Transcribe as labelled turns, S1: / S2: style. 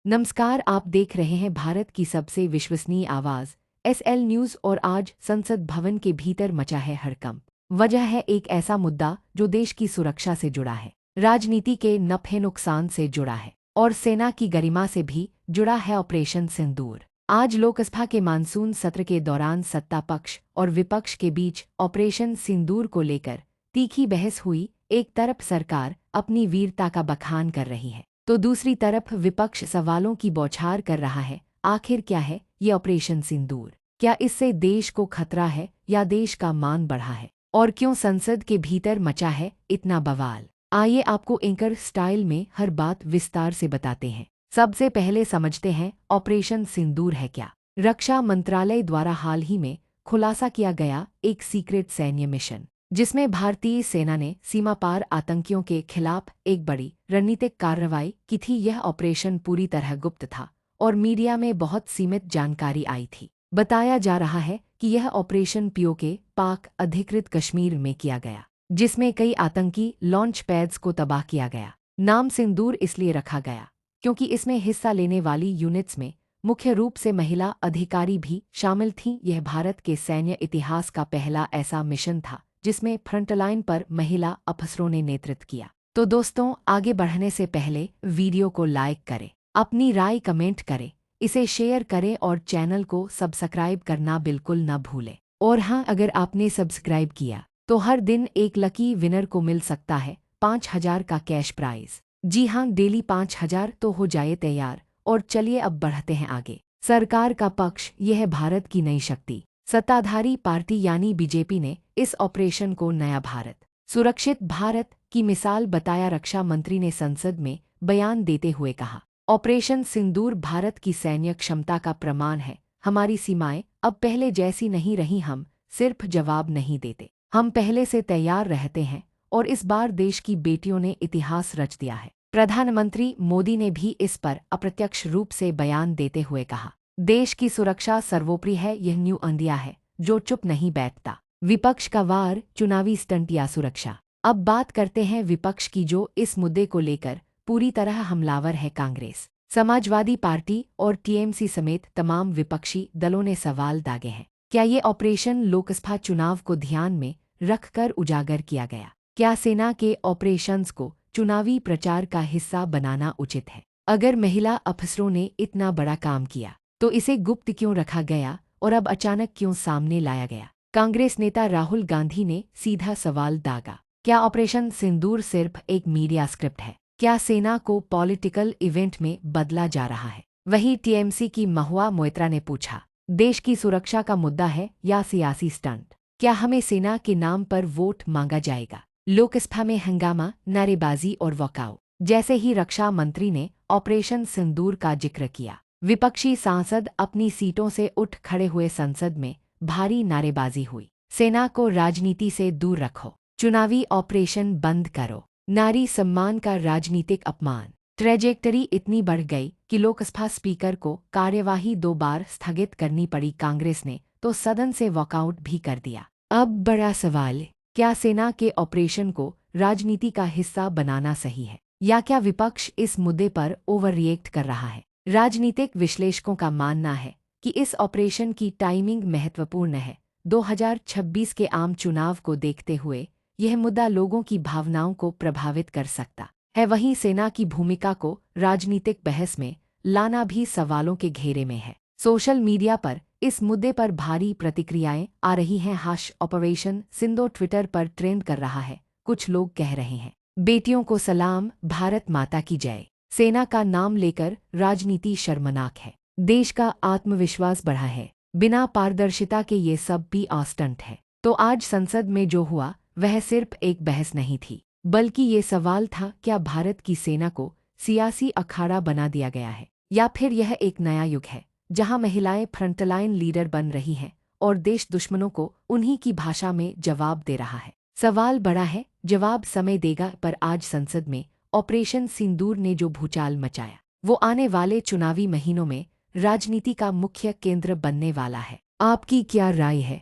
S1: नमस्कार, आप देख रहे हैं भारत की सबसे विश्वसनीय आवाज एसएल न्यूज और आज संसद भवन के भीतर मचा है हड़कंप। वजह है एक ऐसा मुद्दा जो देश की सुरक्षा से जुड़ा है, राजनीति के नफे नुकसान से जुड़ा है और सेना की गरिमा से भी जुड़ा है। ऑपरेशन सिंदूर। आज लोकसभा के मानसून सत्र के दौरान सत्ता पक्ष और विपक्ष के बीच ऑपरेशन सिंदूर को लेकर तीखी बहस हुई। एक तरफ सरकार अपनी वीरता का बखान कर रही है तो दूसरी तरफ विपक्ष सवालों की बौछार कर रहा है। आखिर क्या है ये ऑपरेशन सिंदूर? क्या इससे देश को खतरा है या देश का मान बढ़ा है? और क्यों संसद के भीतर मचा है इतना बवाल? आइए आपको एंकर स्टाइल में हर बात विस्तार से बताते हैं। सबसे पहले समझते हैं ऑपरेशन सिंदूर है क्या। रक्षा मंत्रालय द्वारा हाल ही में खुलासा किया गया एक सीक्रेट सैन्य मिशन जिसमें भारतीय सेना ने सीमा पार आतंकियों के खिलाफ एक बड़ी रणनीतिक कार्रवाई की थी। यह ऑपरेशन पूरी तरह गुप्त था और मीडिया में बहुत सीमित जानकारी आई थी। बताया जा रहा है कि यह ऑपरेशन पीओके पाक अधिकृत कश्मीर में किया गया, जिसमें कई आतंकी लॉन्च पैड्स को तबाह किया गया। नाम सिंदूर इसलिए रखा गया क्योंकि इसमें हिस्सा लेने वाली यूनिट्स में मुख्य रूप से महिला अधिकारी भी शामिल थीं। यह भारत के सैन्य इतिहास का पहला ऐसा मिशन था जिसमें फ्रंटलाइन पर महिला अफसरों ने नेतृत्व किया। तो दोस्तों, आगे बढ़ने से पहले वीडियो को लाइक करें, अपनी राय कमेंट करें, इसे शेयर करें और चैनल को सब्सक्राइब करना बिल्कुल न भूलें। और हाँ, अगर आपने सब्सक्राइब किया तो हर दिन एक लकी विनर को मिल सकता है 5,000 का कैश प्राइज। जी हाँ, डेली 5,000। तो हो जाए तैयार और चलिए अब बढ़ते हैं आगे। सरकार का पक्ष। यह है भारत की नई शक्ति। सत्ताधारी पार्टी यानी बीजेपी ने इस ऑपरेशन को नया भारत, सुरक्षित भारत की मिसाल बताया। रक्षा मंत्री ने संसद में बयान देते हुए कहा, ऑपरेशन सिंदूर भारत की सैन्य क्षमता का प्रमाण है। हमारी सीमाएं अब पहले जैसी नहीं रही। हम सिर्फ जवाब नहीं देते, हम पहले से तैयार रहते हैं और इस बार देश की बेटियों ने इतिहास रच दिया है। प्रधानमंत्री मोदी ने भी इस पर अप्रत्यक्ष रूप से बयान देते हुए कहा, देश की सुरक्षा सर्वोपरि है। यह न्यू इंडिया है जो चुप नहीं बैठता। विपक्ष का वार, चुनावी स्टंट या सुरक्षा। अब बात करते हैं विपक्ष की, जो इस मुद्दे को लेकर पूरी तरह हमलावर है। कांग्रेस, समाजवादी पार्टी और टीएमसी समेत तमाम विपक्षी दलों ने सवाल दागे हैं। क्या ये ऑपरेशन लोकसभा चुनाव को ध्यान में रखकर उजागर किया गया? क्या सेना के ऑपरेशंस को चुनावी प्रचार का हिस्सा बनाना उचित है? अगर महिला अफसरों ने इतना बड़ा काम किया तो इसे गुप्त क्यों रखा गया और अब अचानक क्यों सामने लाया गया? कांग्रेस नेता राहुल गांधी ने सीधा सवाल दागा, क्या ऑपरेशन सिंदूर सिर्फ एक मीडिया स्क्रिप्ट है? क्या सेना को पॉलिटिकल इवेंट में बदला जा रहा है? वहीं टीएमसी की महुआ मोइत्रा ने पूछा, देश की सुरक्षा का मुद्दा है या सियासी स्टंट? क्या हमें सेना के नाम पर वोट मांगा जाएगा? लोकसभा में हंगामा, नारेबाजी और वॉकआउट। जैसे ही रक्षा मंत्री ने ऑपरेशन सिंदूर का जिक्र किया, विपक्षी सांसद अपनी सीटों से उठ खड़े हुए। संसद में भारी नारेबाजी हुई। सेना को राजनीति से दूर रखो, चुनावी ऑपरेशन बंद करो, नारी सम्मान का राजनीतिक अपमान। ट्रेजेक्टरी इतनी बढ़ गई कि लोकसभा स्पीकर को कार्यवाही 2 बार स्थगित करनी पड़ी। कांग्रेस ने तो सदन से वॉकआउट भी कर दिया। अब बड़ा सवाल, क्या सेना के ऑपरेशन को राजनीति का हिस्सा बनाना सही है या क्या विपक्ष इस मुद्दे पर ओवर रिएक्ट कर रहा है? राजनीतिक विश्लेषकों का मानना है कि इस ऑपरेशन की टाइमिंग महत्वपूर्ण है। 2026 के आम चुनाव को देखते हुए यह मुद्दा लोगों की भावनाओं को प्रभावित कर सकता है। वहीं सेना की भूमिका को राजनीतिक बहस में लाना भी सवालों के घेरे में है। सोशल मीडिया पर इस मुद्दे पर भारी प्रतिक्रियाएं आ रही हैं। ऑपरेशन सिंदूर ट्विटर पर ट्रेंड कर रहा है। कुछ लोग कह रहे हैं, बेटियों को सलाम, भारत माता की जय। सेना का नाम लेकर राजनीति शर्मनाक है। देश का आत्मविश्वास बढ़ा है। बिना पारदर्शिता के ये सब भी स्टंट है। तो आज संसद में जो हुआ वह सिर्फ एक बहस नहीं थी, बल्कि ये सवाल था, क्या भारत की सेना को सियासी अखाड़ा बना दिया गया है या फिर यह एक नया युग है जहां महिलाएं फ्रंटलाइन लीडर बन रही हैं और देश दुश्मनों को उन्हीं की भाषा में जवाब दे रहा है। सवाल बड़ा है, जवाब समय देगा। पर आज संसद में ऑपरेशन सिंदूर ने जो भूचाल मचाया वो आने वाले चुनावी महीनों में राजनीति का मुख्य केंद्र बनने वाला है। आपकी क्या राय है?